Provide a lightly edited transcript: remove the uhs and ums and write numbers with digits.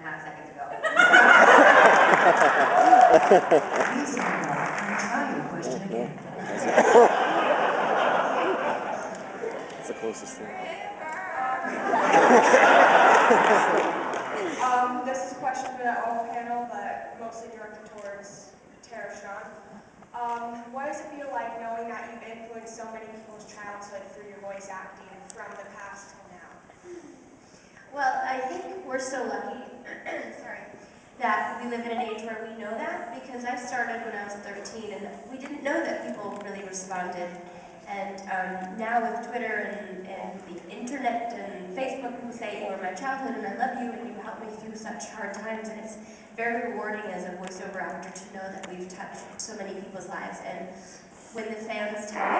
1.5 seconds ago. Please hold on. I'll try your question again. That's the closest thing. This is a question for that whole panel, but mostly directed towards Tara Sean. What does it feel like knowing that you've influenced so many people's childhood through your voice acting from the past till now? Well, I think we're so lucky, sorry, that we live in an age where we know that, because I started when I was 13 and we didn't know that people really responded. And now with Twitter and the internet and Facebook, people say, you were my childhood and I love you and you helped me through such hard times, and it's very rewarding as a voiceover actor to know that we've touched so many people's lives. And when the fans tell me,